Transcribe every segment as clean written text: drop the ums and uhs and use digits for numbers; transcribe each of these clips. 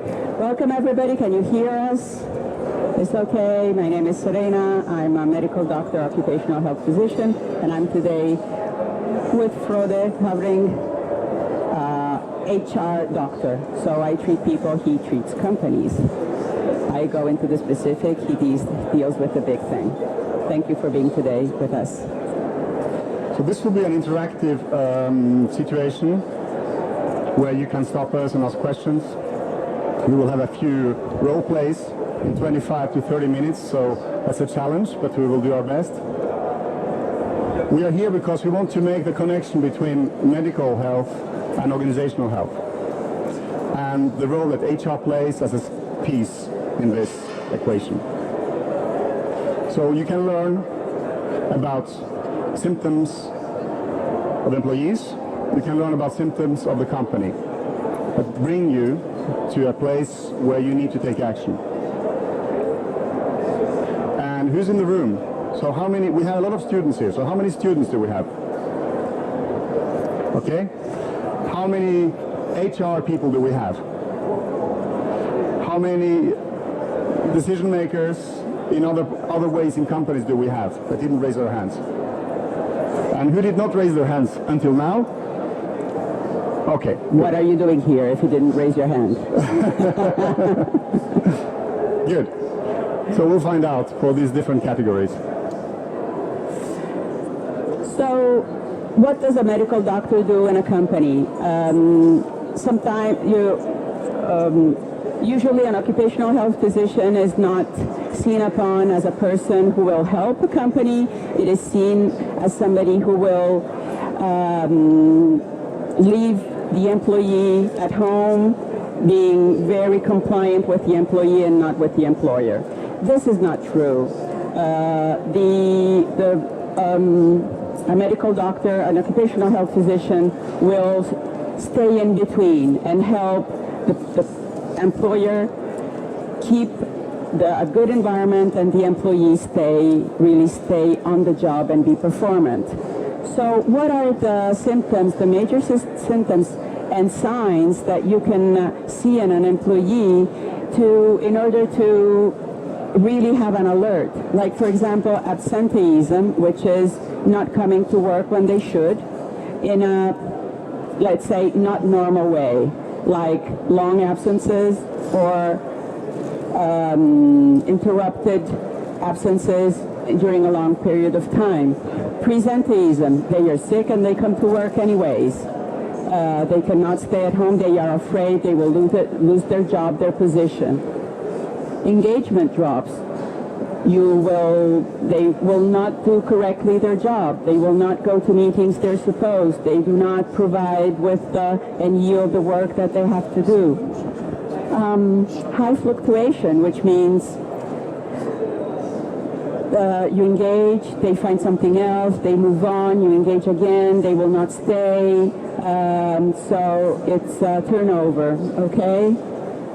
Welcome everybody, can you hear us? It's okay, my name is Serena, I'm a medical doctor, occupational health physician, and I'm today with Frode covering HR doctor. So I treat people, he treats companies. I go into the specific, he deals with the big thing. Thank you for being today with us. So this will be an interactive situation where you can stop us and ask questions. We will have a few role plays in 25 to 30 minutes, so that's a challenge, but we will do our best. We are here because we want to make the connection between medical health and organizational health, and the role that HR plays as a piece in this equation. So you can learn about symptoms of employees, you can learn about symptoms of the company that bring you to a place where you need to take action. And who's in the room? So how many, we have a lot of students here, so how many students do we have? Okay. How many HR people do we have? How many decision makers in other ways in companies do we have that didn't raise their hands? And who did not raise their hands until now? Okay. What are you doing here if you didn't raise your hand? Good. So we'll find out for these different categories. So what does a medical doctor do in a company? Sometimes usually an occupational health physician is not seen upon as a person who will help a company. It is seen as somebody who will leave the employee at home, being very compliant with the employee and not with the employer. This is not true. A medical doctor, an occupational health physician will stay in between and help the employer keep a good environment and the employee really stay on the job and be performant. So what are the symptoms, the major symptoms and signs that you can see in an employee in order to really have an alert? Like, for example, absenteeism, which is not coming to work when they should in a, let's say, not normal way, like long absences or interrupted absences during a long period of time. Presenteeism, they are sick and they come to work anyways. They cannot stay at home, they are afraid they will lose their job, their position. Engagement drops. They will not do correctly their job. They will not go to meetings they're supposed. They do not provide with and yield the work that they have to do. High fluctuation, which means you engage, they find something else, they move on, you engage again, they will not stay. So it's turnover, okay?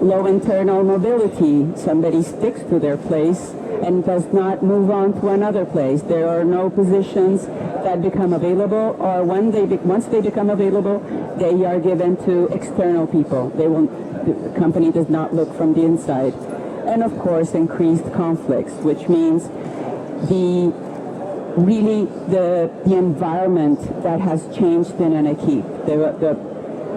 Low internal mobility. Somebody sticks to their place and does not move on to another place. There are no positions that become available, or once they become available, they are given to external people. The company does not look from the inside. And of course, increased conflicts, which means the environment that has changed in an equipe. The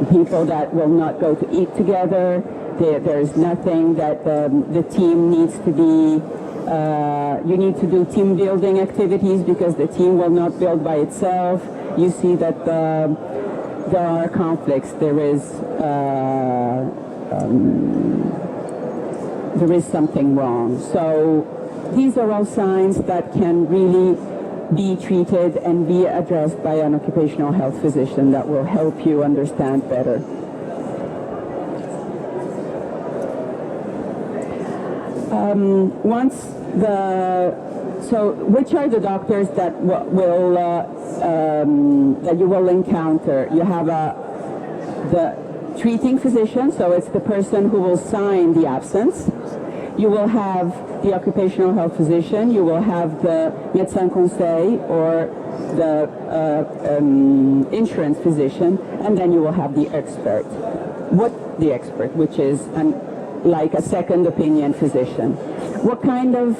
people that will not go to eat together. There's nothing that the team needs to be. You need to do team building activities because the team will not build by itself. You see that there are conflicts. There is something wrong. So these are all signs that can really be treated and be addressed by an occupational health physician that will help you understand better. So which are the doctors that that you will encounter? You have the treating physician, so it's the person who will sign the absence. You will have the occupational health physician, you will have the médecin conseil or the insurance physician, and then you will have the expert. The expert, which is like a second opinion physician. What kind of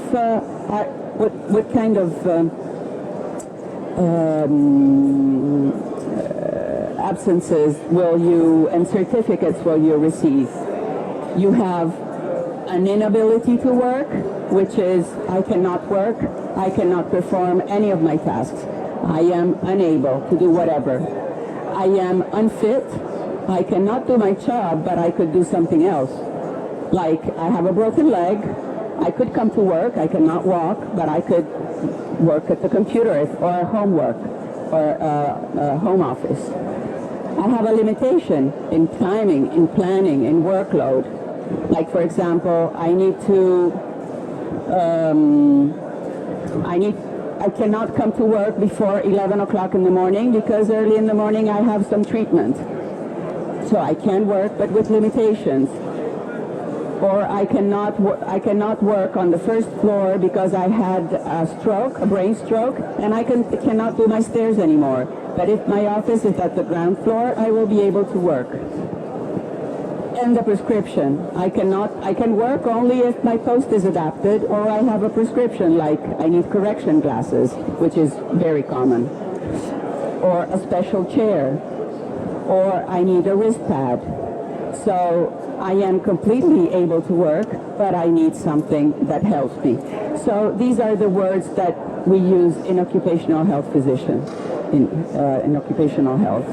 absences will you and certificates will you receive? You have an inability to work, which is I cannot work, I cannot perform any of my tasks. I am unable to do whatever. I am unfit. I cannot do my job, but I could do something else. Like I have a broken leg. I could come to work. I cannot walk, but I could work at the computer or homework or home office. I have a limitation in timing, in planning, in workload. Like for example, I cannot come to work before 11 o'clock in the morning because early in the morning I have some treatment. So I can work, but with limitations. Or I cannot work on the first floor because I had a stroke, a brain stroke, and I cannot do my stairs anymore. But if my office is at the ground floor, I will be able to work. And the prescription. I can work only if my post is adapted or I have a prescription, like I need correction glasses, which is very common, or a special chair, or I need a wrist pad. So I am completely able to work, but I need something that helps me. So these are the words that we use in occupational health physician, in occupational health.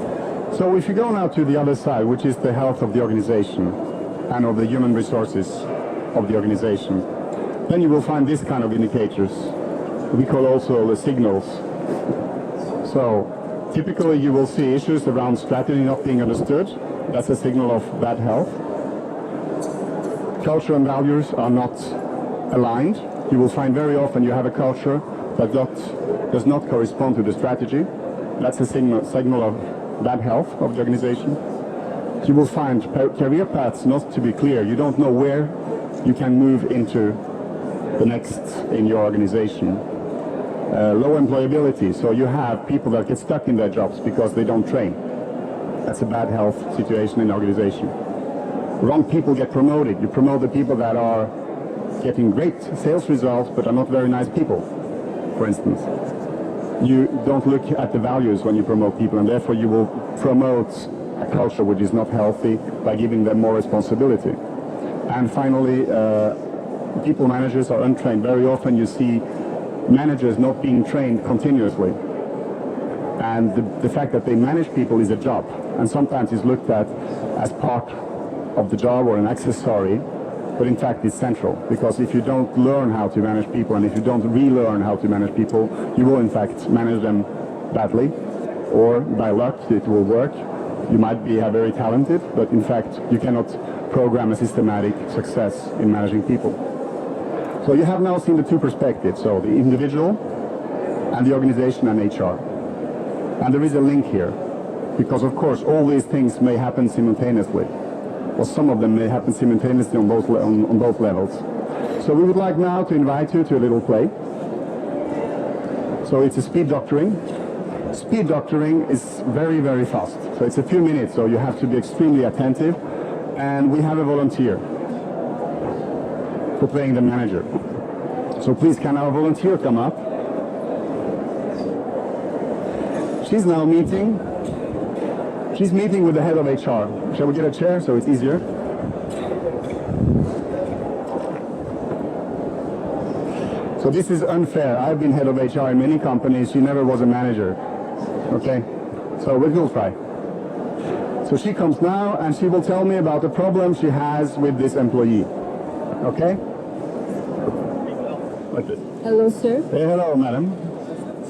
So if you go now to the other side, which is the health of the organization and of the human resources of the organization, then you will find this kind of indicators. We call also the signals. So typically you will see issues around strategy not being understood. That's a signal of bad health. Culture and values are not aligned. You will find very often you have a culture that does not correspond to the strategy. That's a signal of bad health of the organization. You will find career paths not to be clear. You don't know where you can move into the next in your organization. Low employability, so you have people that get stuck in their jobs because they don't train. That's a bad health situation in the organization. Wrong people get promoted. You promote the people that are getting great sales results but are not very nice people, for instance. You don't look at the values when you promote people, and therefore you will promote a culture which is not healthy by giving them more responsibility. And finally, people managers are untrained. Very often you see managers not being trained continuously. And the fact that they manage people is a job, and sometimes it's looked at as part of the job or an accessory, but in fact it's central, because if you don't learn how to manage people and if you don't relearn how to manage people, you will in fact manage them badly, or by luck it will work. You might be very talented, but in fact you cannot program a systematic success in managing people. So you have now seen the two perspectives, so the individual and the organization and HR. And there is a link here, because of course all these things may happen simultaneously. Well, some of them may happen simultaneously on both levels. So we would like now to invite you to a little play. So it's a speed doctoring. Speed doctoring is very, very fast. So it's a few minutes, so you have to be extremely attentive. And we have a volunteer for playing the manager. So please, can our volunteer come up? She's now meeting. She's meeting with the head of HR. Shall we get a chair so it's easier? So this is unfair. I've been head of HR in many companies. She never was a manager. Okay? So we will try. So she comes now and she will tell me about the problem she has with this employee. Okay? Like this. Hello, sir. Hey, hello, madam.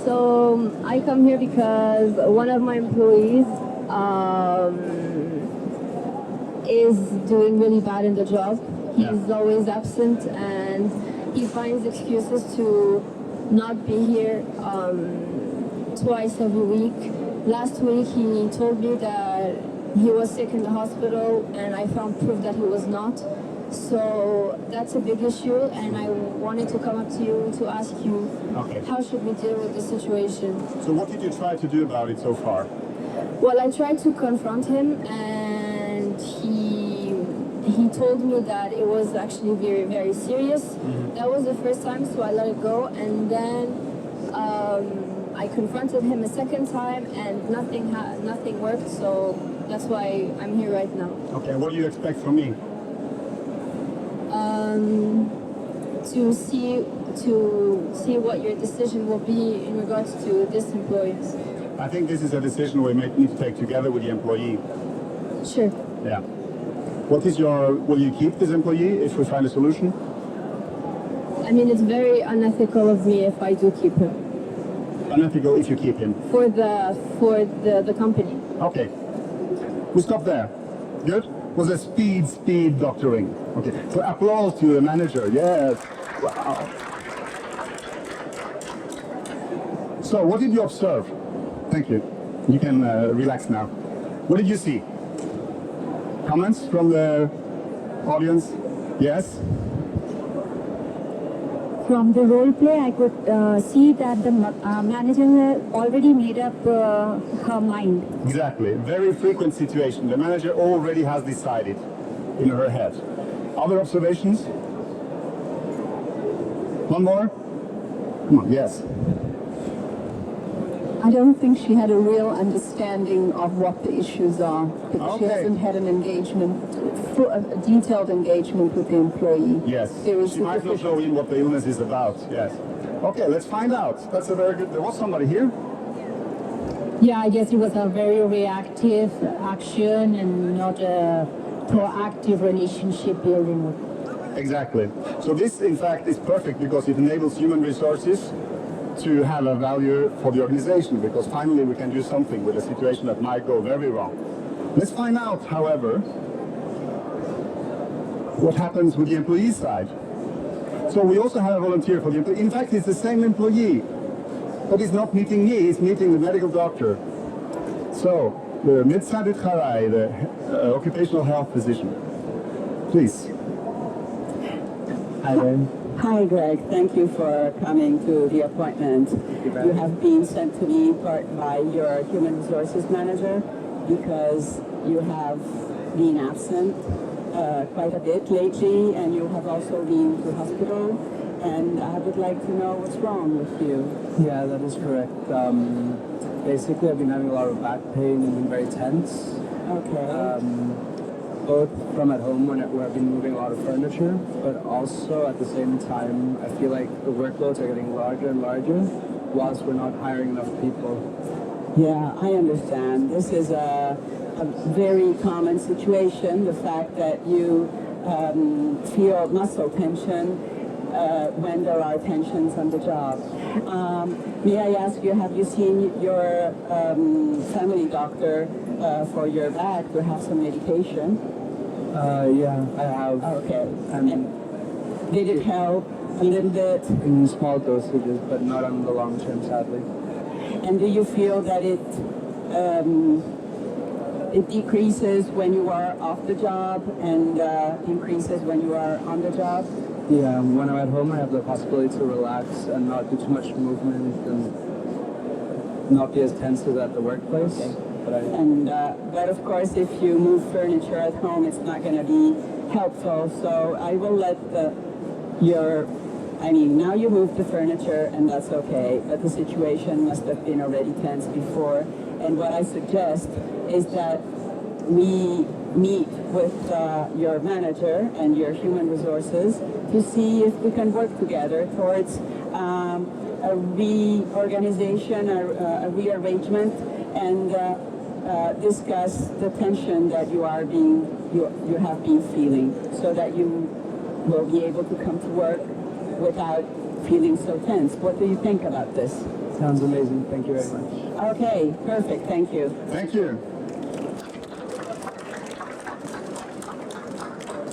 So I come here because one of my employees is doing really bad in the job. He's always absent and he finds excuses to not be here twice every week. Last week he told me that he was sick in the hospital and I found proof that he was not. So that's a big issue, and I wanted to come up to you to ask you, how should we deal with the situation? So what did you try to do about it so far? Well, I tried to confront him, and he he told me that it was actually very, very serious. That was the first time, so I let it go. And then I confronted him a second time, and nothing worked. So that's why I'm here right now. Okay, what do you expect from me? To see what your decision will be in regards to this employee. I think this is a decision we need to take together with the employee. Sure. Yeah. What is will you keep this employee if we find a solution? I mean, it's very unethical of me if I do keep him. Unethical if you keep him. For the company. Okay. We stop there. Good? Was a speed doctoring. Okay. So applause to the manager. Yes. Wow. So what did you observe? Thank you. You can relax now. What did you see? Comments from the audience? Yes? From the role play, I could see that the manager had already made up her mind. Exactly. Very frequent situation. The manager already has decided in her head. Other observations? One more? Come on, yes. I don't think she had a real understanding of what the issues are, because she Okay. hasn't had an engagement, a detailed engagement with the employee. Yes. Very She might not superficial. know in what the illness is about. Yes. Okay, let's find out. That's a very good. There was somebody here. Yeah, I guess it was a very reactive action and not a proactive relationship building. Exactly. So this, in fact, is perfect because it enables human resources to have a value for the organization, because finally we can do something with a situation that might go very wrong. Let's find out, however, what happens with the employee side. So we also have a volunteer for the employee. In fact, it's the same employee, but he's not meeting me, he's meeting the medical doctor. So, the Médecin du Travail, the occupational health physician. Please. Hi there. Hi, Greg. Thank you for coming to the appointment. You have been sent to me by your human resources manager because you have been absent quite a bit lately, and you have also been to hospital, and I would like to know what's wrong with you. Yeah, that is correct. Basically, I've been having a lot of back pain and been very tense. Okay. Both from at home where I've been moving a lot of furniture, but also at the same time, I feel like the workloads are getting larger and larger whilst we're not hiring enough people. Yeah, I understand. This is a very common situation, the fact that you feel muscle tension when there are tensions on the job. May I ask you, have you seen your family doctor for your back to have some medication? Yeah, I have. Okay. And Did it help a little bit? in small dosages, but not on the long term, sadly. And do you feel that it decreases when you are off the job and increases when you are on the job? Yeah, when I'm at home, I have the possibility to relax and not do too much movement and not be as tense as at the workplace. Okay. But But of course, if you move furniture at home, it's not going to be helpful. So I will let now you moved the furniture, and that's okay. But the situation must have been already tense before. And what I suggest is that we meet with your manager and your human resources to see if we can work together towards a reorganization, a rearrangement, and discuss the tension that you have been feeling, so that you will be able to come to work without feeling so tense. What do you think about this? sounds amazing. Thank you very much. Okay, perfect. Thank you. Thank you.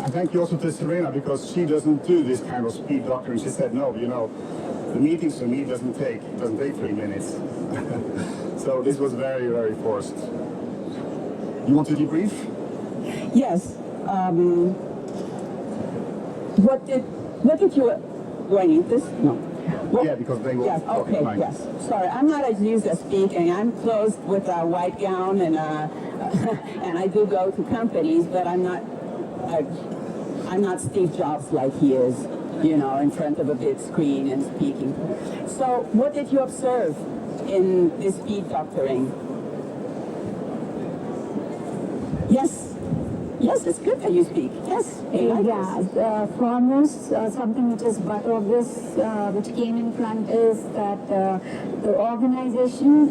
And thank you also to Serena, because she doesn't do this kind of speed doctoring. She said, no, the meetings for me doesn't take 3 minutes. So this was very, very forced. You want to debrief? Yes. What did you? Do I need this? No. What- Yeah, because they will. Yes. Okay. fine. Yes. Sorry, I'm not as used to speaking. I'm clothed with a white gown and and I do go to companies, but I'm not I'm not Steve Jobs like he is, you know, in front of a big screen and speaking. So what did you observe in this speed doctoring? Yes. Yes, it's good that you speak. Yes. I like this. Foremost, something which is but obvious, which came in front is that the organization,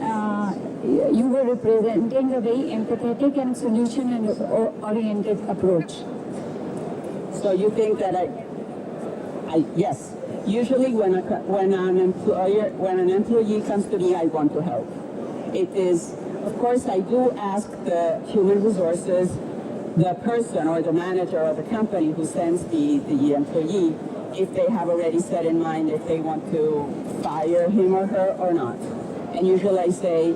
you were representing a very empathetic and solution and oriented approach. So you think that yes. Usually when an employee comes to me, I want to help. It is, of course, I do ask the human resources, the person or the manager or the company who sends the employee, if they have already set in mind if they want to fire him or her or not. And usually I say,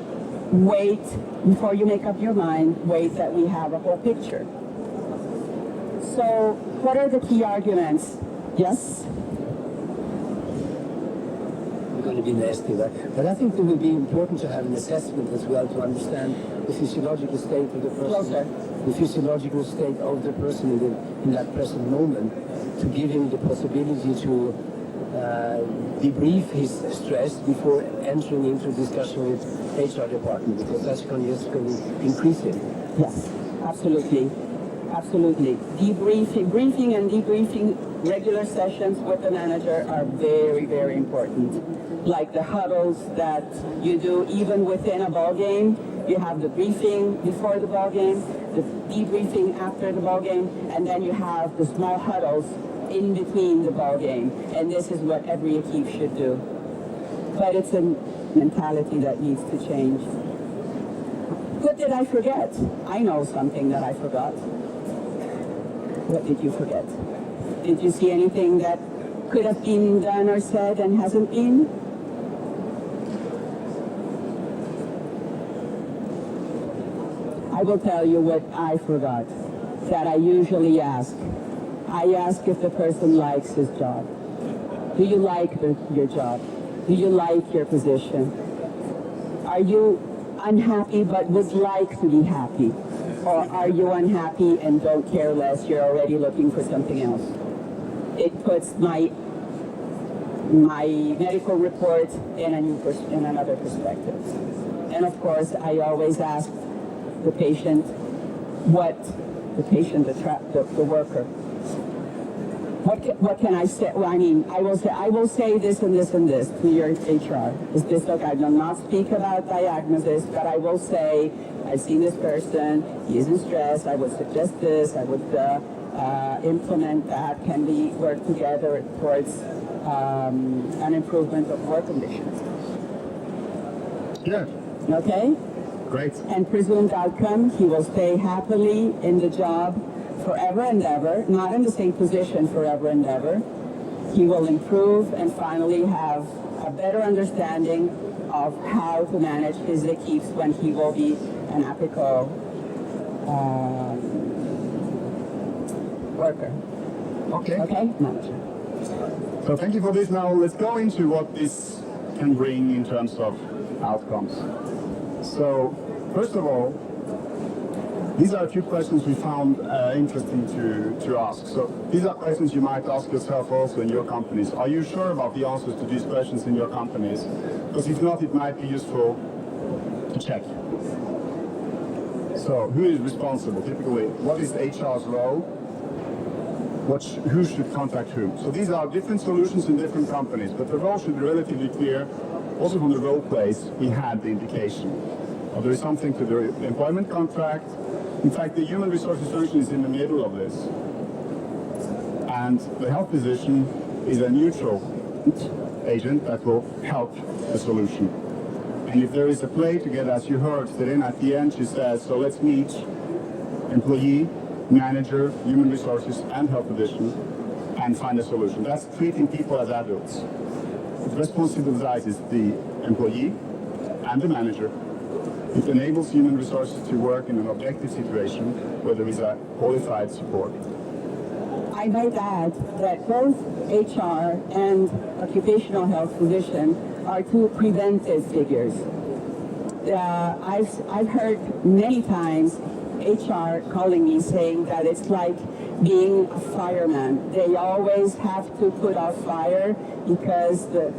wait, before you make up your mind, wait that we have a whole picture. So what are the key arguments? Yes? I'm going to be nasty, but I think it will be important to have an assessment as well to understand the physiological state of the person. Closer. The physiological state of the person in that present moment, to give him the possibility to debrief his stress before entering into discussion with HR department, because that's going to increase it. Yes, absolutely. Absolutely. Briefing and debriefing regular sessions with the manager are very, very important. Like the huddles that you do even within a ball game. You have the briefing before the ball game, the debriefing after the ball game, and then you have the small huddles in between the ball game. And this is what every equipe should do. But it's a mentality that needs to change. What did I forget? I know something that I forgot. What did you forget? Did you see anything that could have been done or said and hasn't been? I will tell you what I forgot, that I usually ask. I ask if the person likes his job. Do you like your job? Do you like your position? Are you unhappy but would like to be happy? Or are you unhappy and don't care less, you're already looking for something else? It puts my medical report in another perspective. And of course, I always ask the patient, the worker, what can I say? Well, I mean, I will say this and this and this to your HR. Is this okay? I will not speak about diagnosis, but I will say, I've seen this person, he is in stress, I would suggest this, I would implement that, can we work together towards an improvement of work conditions? Good. Okay? Great. And presumed outcome, he will stay happily in the job forever and ever, not in the same position forever and ever. He will improve and finally have a better understanding of how to manage his equipes when he will be an apical worker. Okay. Okay? Manager. So thank you for this. Now let's go into what this can bring in terms of outcomes. So first of all, these are a few questions we found interesting to ask. So these are questions you might ask yourself also in your companies. Are you sure about the answers to these questions in your companies? Because if not, it might be useful to check. So who is responsible? Typically, what is HR's role? Who should contact whom? So these are different solutions in different companies, but the role should be relatively clear. Also from the role plays, we had the indication. There is something to the employment contract. In fact, the human resources function is in the middle of this. And the health physician is a neutral agent that will help the solution. And if there is a play together, as you heard, Serena at the end, she says, so let's meet employee, manager, human resources, and health physician, and find a solution. That's treating people as adults. It responsibilizes the employee and the manager. It enables human resources to work in an objective situation where there is a qualified support. I might add that both HR and occupational health physician are two preventive figures. I've heard many times HR calling me saying that it's like being a fireman. They always have to put out fire because they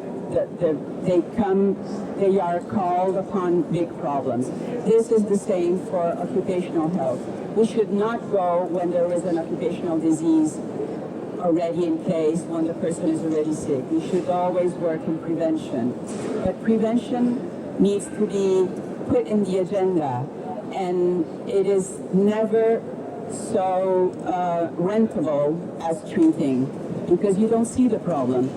are called upon big problems. This is the same for occupational health. We should not go when there is an occupational disease already in place, when the person is already sick. We should always work in prevention. But prevention needs to be put in the agenda, and it is never so rentable as treating, because you don't see the problem.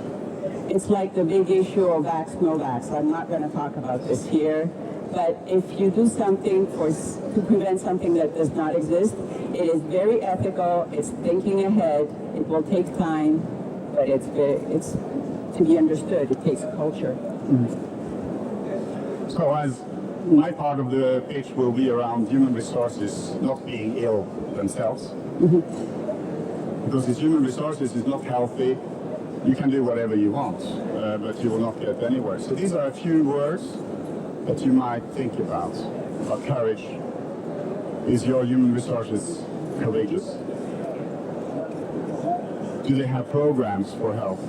It's like the big issue of vax, no vax. I'm not going to talk about this here, but if you do something to prevent something that does not exist, it is very ethical, it's thinking ahead, it will take time, but it's to be understood, it takes culture. So as my part of the pitch will be around human resources not being ill themselves. Because if human resources is not healthy, you can do whatever you want, but you will not get anywhere. So these are a few words that you might think about courage. Is your human resources courageous? Do they have programs for health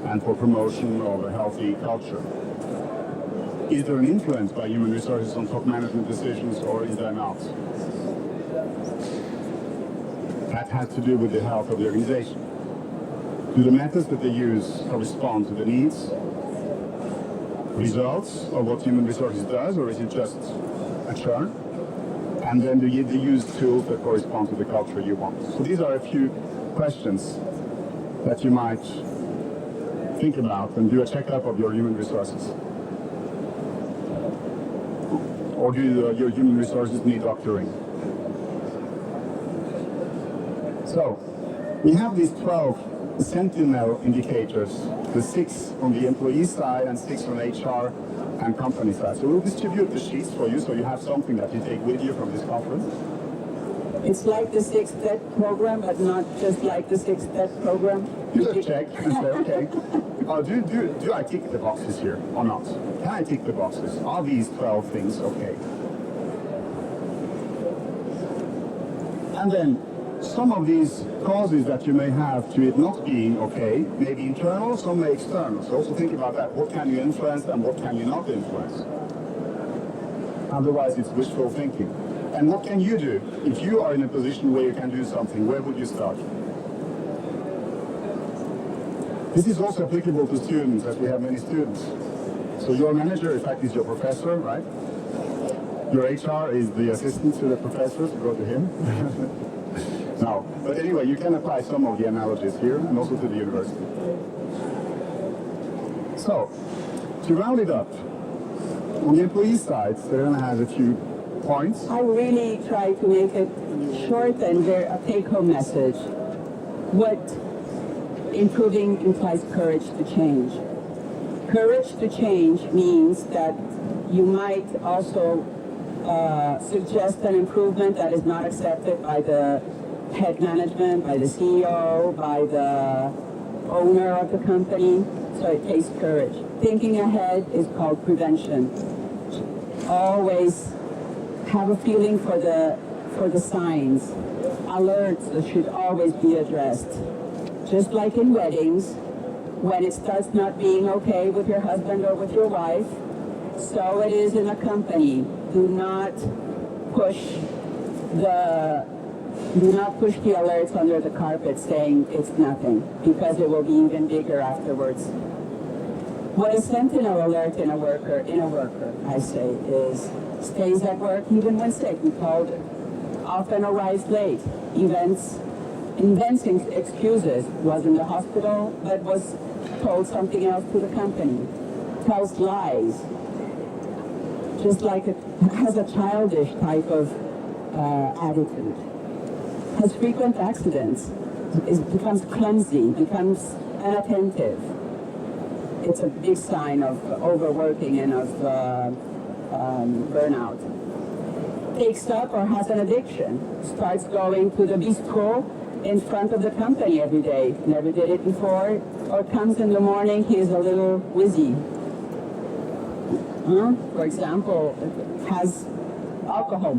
and for promotion of a healthy culture? Is there an influence by human resources on top management decisions, or is there not? That has to do with the health of the organization. Do the methods that they use correspond to the needs, results of what human resources does, or is it just a churn? And then do they use tools that correspond to the culture you want? So these are a few questions that you might think about and do a checkup of your human resources. Or do your human resources need doctoring? So, we have these 12 sentinel indicators, the 6 on the employee side and 6 on HR and company side. So we'll distribute the sheets for you so you have something that you take with you from this conference. It's like the 6-step program, but not just like the 6-step program. You just check and say, okay, do I tick the boxes here or not? Can I tick the boxes? Are these 12 things okay? And then some of these causes that you may have to it not being okay may be internal, some may external. So also think about that. What can you influence and what can you not influence? Otherwise it's wishful thinking. And what can you do? If you are in a position where you can do something, where would you start? This is also applicable to students, as we have many students. So your manager, in fact, is your professor, right? Your HR is the assistant to the professor, so go to him. No, but anyway, you can apply some of the analogies here and also to the university. So, to round it up, on the employee side, Serena has a few points. I really try to make it short and a take-home message. What improving implies courage to change. Courage to change means that you might also suggest an improvement that is not accepted by the head management, by the CEO, by the owner of the company. So it takes courage. Thinking ahead is called prevention. Always have a feeling for the signs. Alerts that should always be addressed. Just like in weddings, when it starts not being okay with your husband or with your wife, so it is in a company. Do not push the alerts under the carpet saying it's nothing, because it will be even bigger afterwards. What a sentinel alert in a worker, I say, is stays at work even when sick. We called often arrives late. Invents excuses. Was in the hospital, but was told something else to the company. Tells lies. Just like it has a childish type of attitude. Has frequent accidents. Becomes clumsy. Becomes inattentive. It's a big sign of overworking and of burnout. Takes up or has an addiction. Starts going to the bistro in front of the company every day. Never did it before. Or comes in the morning, he is a little wizzy. For example, has alcohol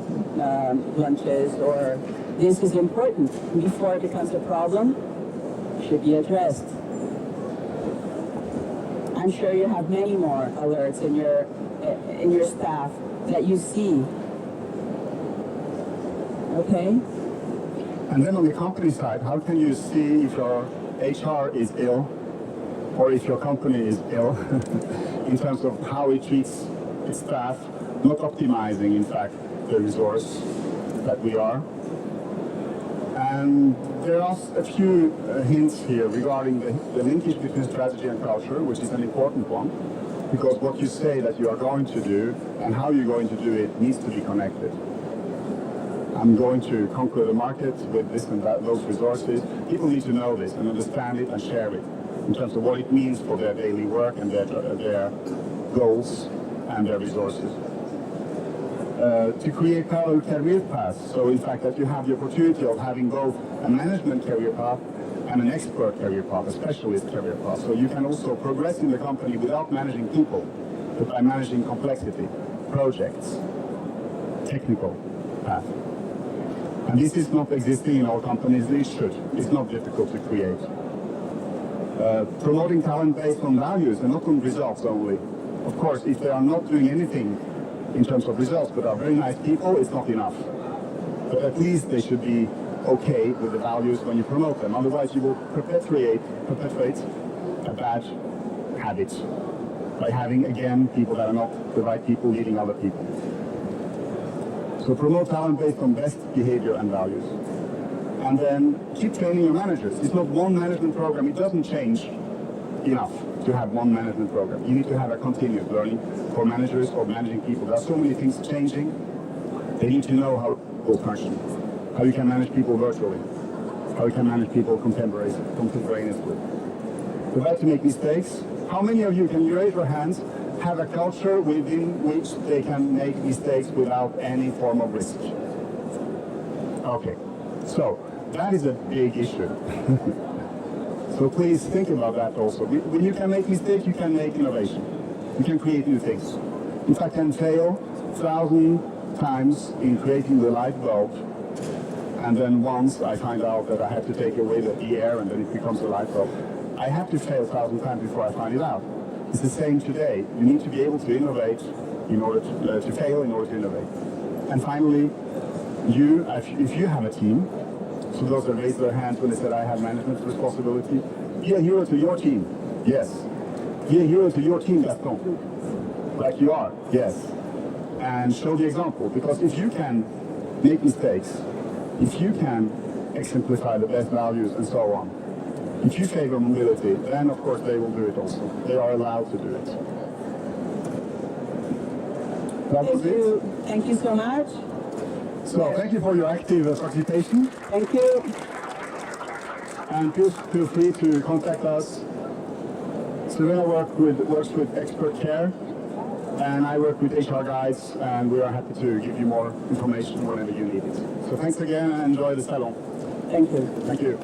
lunches, or this is important before it becomes a problem, should be addressed. I'm sure you have many more alerts in your staff that you see. Okay? And then on the company side, how can you see if your HR is ill or if your company is ill in terms of how it treats its staff, not optimizing, in fact, the resource that we are? And there are a few hints here regarding the linkage between strategy and culture, which is an important one, because what you say that you are going to do and how you're going to do it needs to be connected. I'm going to conquer the market with this and that, those resources. People need to know this and understand it and share it in terms of what it means for their daily work and their goals and their resources. To create parallel career paths, so in fact that you have the opportunity of having both a management career path and an expert career path, a specialist career path. So you can also progress in the company without managing people, but by managing complexity, projects, technical path. And this is not existing in all companies. It should. It's not difficult to create. Promoting talent based on values and not on results only. Of course, if they are not doing anything in terms of results, but are very nice people, it's not enough. But at least they should be okay with the values when you promote them. Otherwise, you will perpetuate a bad habit by having, again, people that are not the right people leading other people. So promote talent based on best behavior and values. And then keep training your managers. It's not one management program. It doesn't change enough to have one management program. You need to have a continuous learning for managers or managing people. There are so many things changing. They need to know how people function, how you can manage people virtually, how you can manage people contemporaneously. We'd like to make mistakes. How many of you, can you raise your hands, have a culture within which they can make mistakes without any form of risk? Okay, so that is a big issue. So please think about that also. When you can make mistakes, you can make innovation. You can create new things. In fact, I can fail 1,000 times in creating the light bulb, and then once I find out that I have to take away the air and then it becomes a light bulb. I have to fail 1,000 times before I find it out. It's the same today. You need to be able to innovate in order to fail in order to innovate. And finally, if you have a team, so those that raised their hands when they said I have management responsibility, be a hero to your team. Yes. Be a hero to your team, Gaston. Like you are. Yes. And show the example. Because if you can make mistakes, if you can exemplify the best values and so on, if you favor mobility, then of course they will do it also. They are allowed to do it. That was it. Thank you so much. So thank you for your active participation. Thank you. And feel free to contact us. Serena works with ExpertCare, and I work with HR Guides, and we are happy to give you more information whenever you need it. So thanks again, and enjoy the salon. Thank you. Thank you.